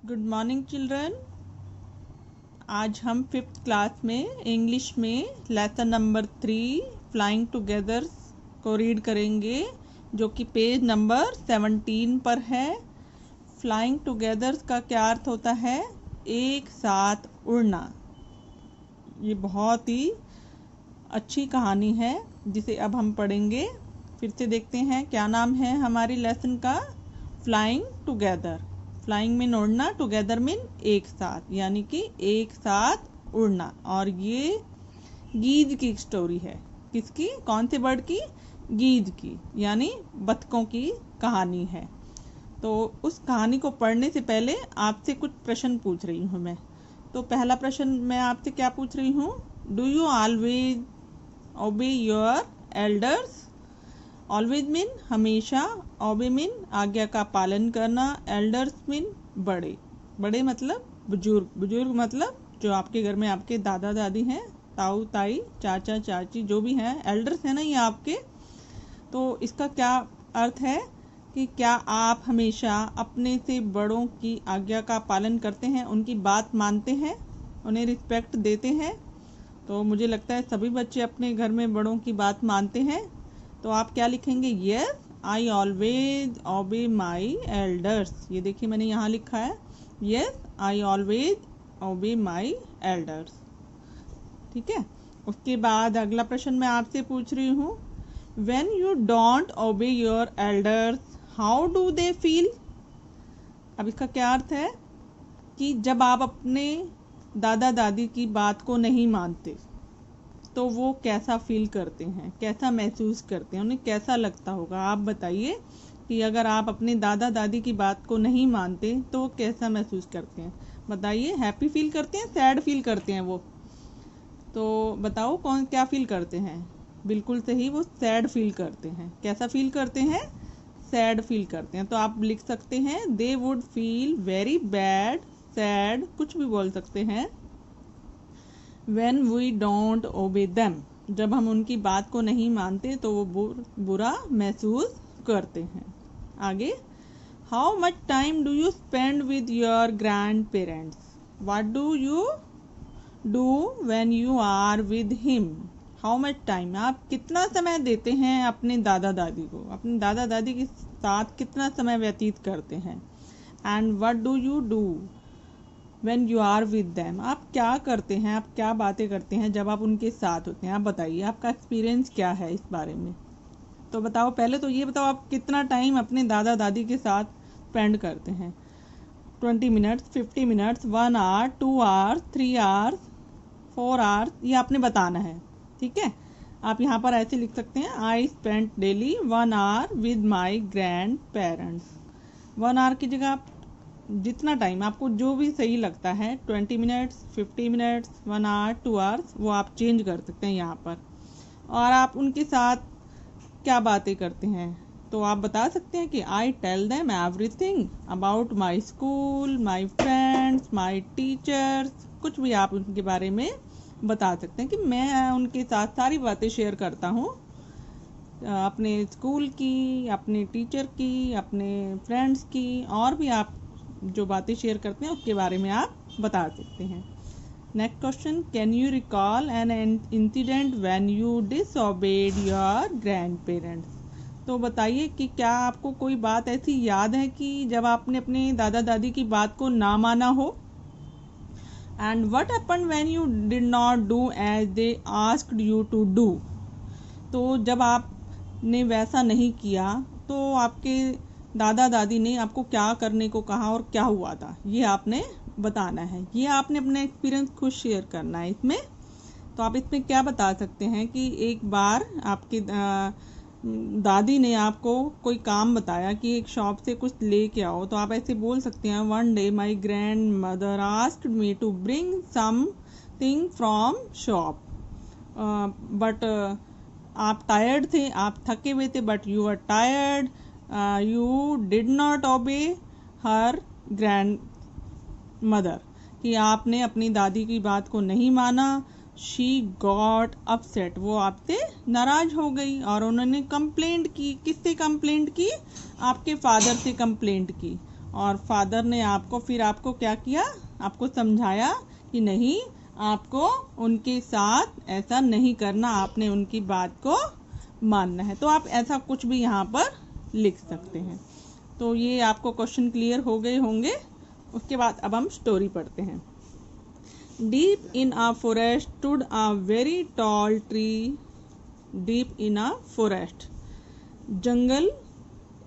Good morning children. आज हम 5th class में इंग्लिश में लेसन नंबर 3 फ्लाइंग टुगेदर को रीड करेंगे, जो कि पेज नंबर 17 पर है। फ्लाइंग टुगेदर का क्या अर्थ होता है? एक साथ उड़ना। ये बहुत ही अच्छी कहानी है जिसे अब हम पढ़ेंगे। फिर से देखते हैं क्या नाम है हमारी लेसन का। Flying together. फ्लाइंग मीन उड़ना, टुगेदर मीन एक साथ, यानी कि एक साथ उड़ना। और ये गीद की स्टोरी है। किसकी? कौन से बर्ड की? गीद की, यानी बतखों की कहानी है। तो उस कहानी को पढ़ने से पहले आपसे कुछ प्रश्न पूछ रही हूँ मैं। तो पहला प्रश्न मैं आपसे क्या पूछ रही हूँ? डू यू ऑलवेज ओबे योर एल्डर्स? ऑलवेज मीन हमेशा, ओबे मीन आज्ञा का पालन करना, एल्डर्स मीन बड़े। बड़े मतलब बुजुर्ग, बुजुर्ग मतलब जो आपके घर में आपके दादा दादी हैं, ताऊ ताई, चाचा चाची जो भी हैं, एल्डर्स हैं ना ये आपके। तो इसका क्या अर्थ है कि क्या आप हमेशा अपने से बड़ों की आज्ञा का पालन करते हैं, उनकी बात मानते हैं, उन्हें रिस्पेक्ट देते हैं? तो मुझे लगता है सभी बच्चे अपने घर में बड़ों की बात मानते हैं। तो आप क्या लिखेंगे? यस, आई ऑलवेज ओबे माई एल्डर्स। ये देखिए मैंने यहाँ लिखा है, यस आई ऑलवेज ओबे माई एल्डर्स। ठीक है। उसके बाद अगला प्रश्न मैं आपसे पूछ रही हूँ, व्हेन यू डोंट ओबे your elders how do they feel? अब इसका क्या अर्थ है कि जब आप अपने दादा दादी की बात को नहीं मानते तो वो कैसा फील करते हैं, कैसा महसूस करते हैं, उन्हें कैसा लगता होगा? आप बताइए कि अगर आप अपने दादा दादी की बात को नहीं मानते तो वो कैसा महसूस करते हैं? बताइए, हैप्पी फील करते हैं, सैड फील करते हैं वो? तो बताओ कौन क्या फील करते हैं? बिल्कुल सही, वो सैड फील करते हैं। कैसा फील करते हैं? सैड फील करते हैं। तो आप लिख सकते हैं they would feel very bad, sad, कुछ भी बोल सकते हैं। When we don't obey them, जब हम उनकी बात को नहीं मानते तो वो बुरा महसूस करते हैं। आगे, How much time do you spend with your grandparents? What do you do when you are with him? How much time? आप कितना समय देते हैं अपने दादा दादी को? अपने दादा दादी के साथ कितना समय व्यतीत करते हैं? And what do you do when you are with them? आप क्या करते हैं, आप क्या बातें करते हैं जब आप उनके साथ होते हैं? आप बताइए, आपका एक्सपीरियंस क्या है इस बारे में? तो बताओ, पहले तो ये बताओ आप कितना टाइम अपने दादा दादी के साथ स्पेंड करते हैं? 20 minutes, 50 minutes, 1 hour, 2 hours, 3 hours, 4 hours, ये आपने बताना है। ठीक है। आप यहाँ पर ऐसे लिख सकते हैं, I spend daily 1 hour with my grandparents. 1 hour की जगह आप जितना टाइम आपको जो भी सही लगता है, 20 मिनट्स, 50 मिनट्स, 1 आवर, 2 आवर्स, वो आप चेंज कर सकते हैं यहाँ पर। और आप उनके साथ क्या बातें करते हैं? तो आप बता सकते हैं कि I tell them everything about my school, my friends, my teachers. कुछ भी आप उनके बारे में बता सकते हैं कि मैं उनके साथ सारी बातें शेयर करता हूँ, अपने स्कूल की, अपने टीचर की, अपने फ्रेंड्स की, और भी आप जो बातें शेयर करते हैं उसके बारे में आप बता सकते हैं। Next question, can you recall an incident when you disobeyed your grandparents? तो बताइए कि क्या आपको कोई बात ऐसी याद है कि जब आपने अपने दादा दादी की बात को ना माना हो? And what happened when you did not do as they asked you to do? तो जब आपने वैसा नहीं किया तो आपके दादा दादी ने आपको क्या करने को कहा और क्या हुआ था, ये आपने बताना है। ये आपने अपना एक्सपीरियंस खुद शेयर करना है इसमें। तो आप इसमें क्या बता सकते हैं कि एक बार आपकी दादी ने आपको कोई काम बताया कि एक शॉप से कुछ लेके आओ। तो आप ऐसे बोल सकते हैं, one day my grandmother asked me to bring something from shop, but आप टायर्ड थे, आप थके हुए थे, but you are tired, you did not obey her grand mother, कि आपने अपनी दादी की बात को नहीं माना। शी गॉट अपसेट, वो आपसे नाराज हो गई और उन्होंने कंप्लेंट की। किससे कंप्लेंट की? आपके फादर से कंप्लेंट की। और फादर ने फिर आपको क्या किया, आपको समझाया कि नहीं, आपको उनके साथ ऐसा नहीं करना, आपने उनकी बात को मानना है। तो आप ऐसा कुछ भी यहाँ पर लिख सकते हैं। तो ये आपको क्वेश्चन क्लियर हो गए होंगे। उसके बाद अब हम स्टोरी पढ़ते हैं। Deep in a forest stood a very tall tree. Deep in a forest, जंगल,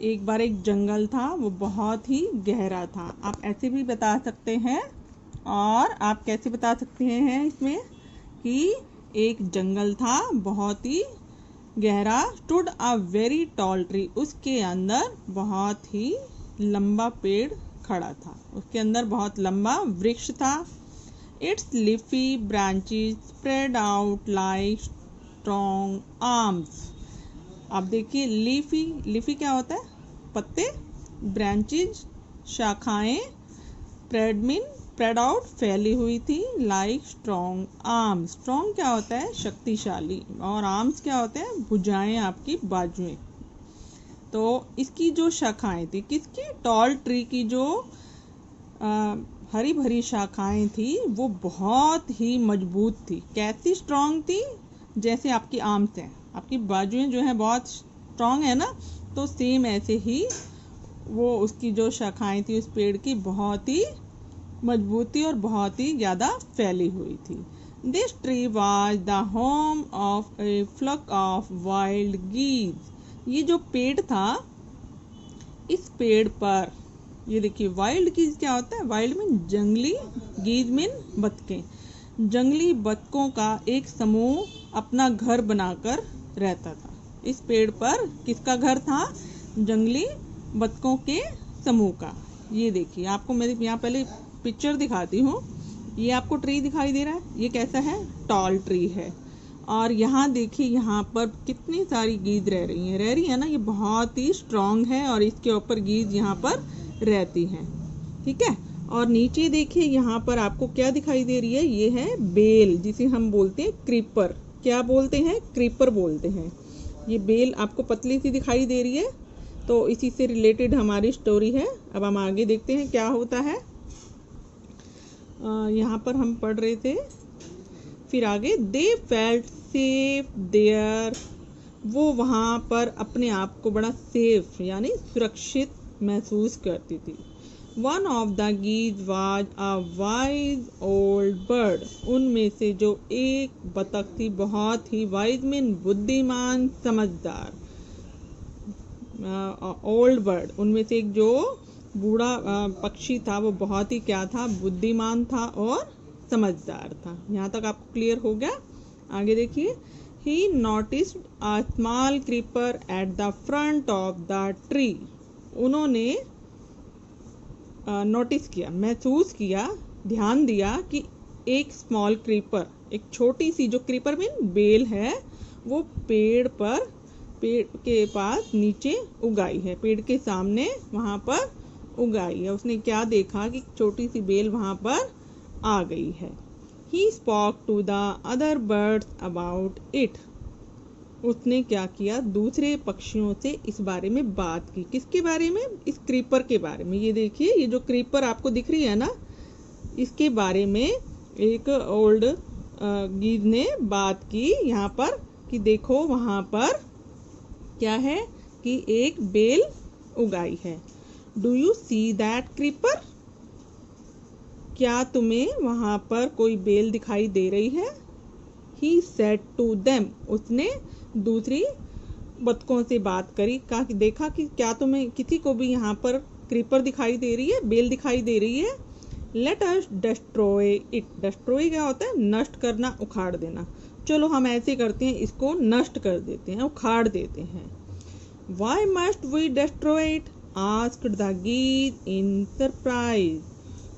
एक बार एक जंगल था, वो बहुत ही गहरा था। आप ऐसे भी बता सकते हैं, और आप कैसे बता सकते हैं इसमें कि एक जंगल था बहुत ही गहरा। Stood a very tall tree, उसके अंदर बहुत ही लंबा पेड़ खड़ा था, उसके अंदर बहुत लंबा वृक्ष था। It's leafy branches spread out like strong arms. अब देखिए, लीफी, लीफी क्या होता है, पत्ते, ब्रांचेज शाखाएं, स्प्रेड आउट फैली हुई थी, लाइक स्ट्रॉन्ग आर्म्स, स्ट्रॉन्ग क्या होता है, शक्तिशाली, और आर्म्स क्या होते हैं, भुजाएं, आपकी बाजुएं। तो इसकी जो शाखाएं थी, किसकी, टॉल ट्री की जो हरी भरी शाखाएं थी, वो बहुत ही मजबूत थी। कैसी स्ट्रॉन्ग थी, जैसे आपकी आर्म्स हैं, आपकी बाजुएं जो है बहुत स्ट्रॉन्ग है ना, तो सेम ऐसे ही वो उसकी जो शाखाएं थी उस पेड़ की बहुत ही मजबूत थी और बहुत ही ज़्यादा फैली हुई थी। This tree was the home of a flock of wild geese. ये जो पेड़ था, इस पेड़ पर, ये देखिए, वाइल्ड गीज क्या होता है, वाइल्ड में जंगली, गीज में बतखें, जंगली बतखों का एक समूह अपना घर बनाकर रहता था। इस पेड़ पर किसका घर था, जंगली बतखों के समूह का। ये देखिए, आपको मैं यहाँ पहले पिक्चर दिखाती हूँ। ये आपको ट्री दिखाई दे रहा है, ये कैसा है, टॉल ट्री है। और यहाँ देखिए, यहाँ पर कितनी सारी गीज रह रही है ना, ये बहुत ही स्ट्रांग है और इसके ऊपर गीज यहाँ पर रहती हैं, ठीक है। और नीचे देखिए, यहाँ पर आपको क्या दिखाई दे रही है, ये है बेल, जिसे हम बोलते हैं क्रीपर। क्या बोलते हैं, क्रीपर बोलते हैं। ये बेल आपको पतली सी दिखाई दे रही है, तो इसी से रिलेटेड हमारी स्टोरी है। अब हम आगे देखते हैं क्या होता है। यहाँ पर हम पढ़ रहे थे, फिर आगे, दे फेल्ट सेफ देयर, वो वहाँ पर अपने आप को बड़ा सेफ यानी सुरक्षित महसूस करती थी। One of the geese was a wise old bird, उनमें से जो एक बतख थी बहुत ही वाइज मीन बुद्धिमान, समझदार, ओल्ड बर्ड, उनमें से एक जो बूढ़ा पक्षी था, वो बहुत ही क्या था, बुद्धिमान था और समझदार था। यहाँ तक आपको क्लियर हो गया। आगे देखिए, ही noticed a small creeper at the front of the tree, उन्होंने नोटिस किया, महसूस किया, ध्यान दिया कि एक स्मॉल क्रीपर, एक छोटी सी, जो क्रीपर में बेल है, वो पेड़ के पास नीचे उगाई है, पेड़ के सामने वहाँ पर उगाई है। उसने क्या देखा कि छोटी सी बेल वहाँ पर आ गई है। He spoke to the other birds about it. उसने क्या किया, दूसरे पक्षियों से इस बारे में बात की। किसके बारे में, इस क्रीपर के बारे में। ये देखिए, ये जो क्रीपर आपको दिख रही है ना, इसके बारे में एक ओल्ड गीज ने बात की यहाँ पर, कि देखो वहाँ पर क्या है, कि एक बेल उगाई है। Do you see that creeper, क्या तुम्हें वहाँ पर कोई बेल दिखाई दे रही है। He said to them, उसने दूसरी बतखों से बात करी, कहा कि देखा कि क्या तुम्हें किसी को भी यहाँ पर क्रीपर दिखाई दे रही है, बेल दिखाई दे रही है। Let us destroy it, destroy क्या होता है, नष्ट करना, उखाड़ देना। चलो हम ऐसे करते हैं, इसको नष्ट कर देते हैं, उखाड़ देते हैं। Why must we destroy it? asked the geese in surprise.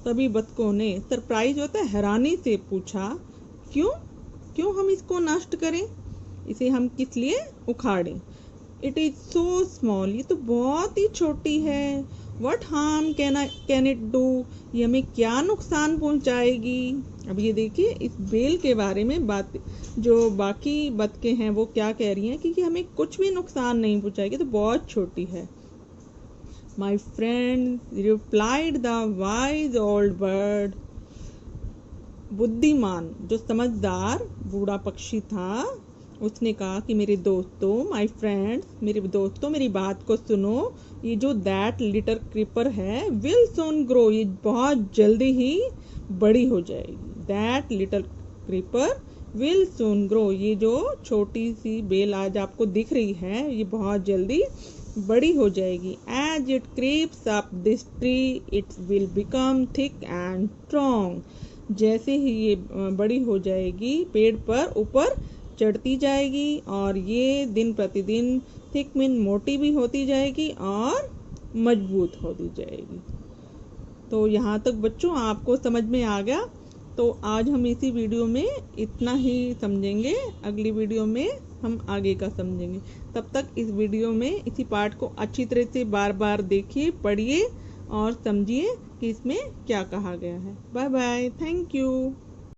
तभी बतखों ने, सरप्राइज होता है हैरानी से, पूछा, क्यों हम इसको नष्ट करें, इसे हम किस लिए उखाड़ें। इट इज सो स्मॉल, ये तो बहुत ही छोटी है। What harm can it do, ये हमें क्या नुकसान पहुंचाएगी। अब ये देखिए, इस बेल के बारे में बात, जो बाकी बतखें हैं वो क्या कह रही हैं कि हमें कुछ भी नुकसान नहीं पहुंचाएगी, तो बहुत छोटी है। My friend, replied the wise old bird. बुद्धिमान जो समझदार बूढ़ा पक्षी था, उसने कहा कि मेरे दोस्तों, माय फ्रेंड्स, मेरे दोस्तों मेरी बात को सुनो। ये जो दैट लिटिल क्रीपर है विल सून ग्रो, ये बहुत जल्दी ही बड़ी हो जाएगी। That little creeper will soon grow, ये जो छोटी सी बेल आज आपको दिख रही है ये बहुत जल्दी बड़ी हो जाएगी। As it creeps up this tree it will become thick and strong. जैसे ही ये बड़ी हो जाएगी पेड़ पर ऊपर चढ़ती जाएगी और ये दिन प्रतिदिन थिक मीन मोटी भी होती जाएगी और मजबूत होती जाएगी। तो यहाँ तक बच्चों आपको समझ में आ गया। तो आज हम इसी वीडियो में इतना ही समझेंगे, अगली वीडियो में हम आगे का समझेंगे। तब तक इस वीडियो में इसी पार्ट को अच्छी तरह से बार बार देखिए, पढ़िए और समझिए कि इसमें क्या कहा गया है। Bye bye, thank you.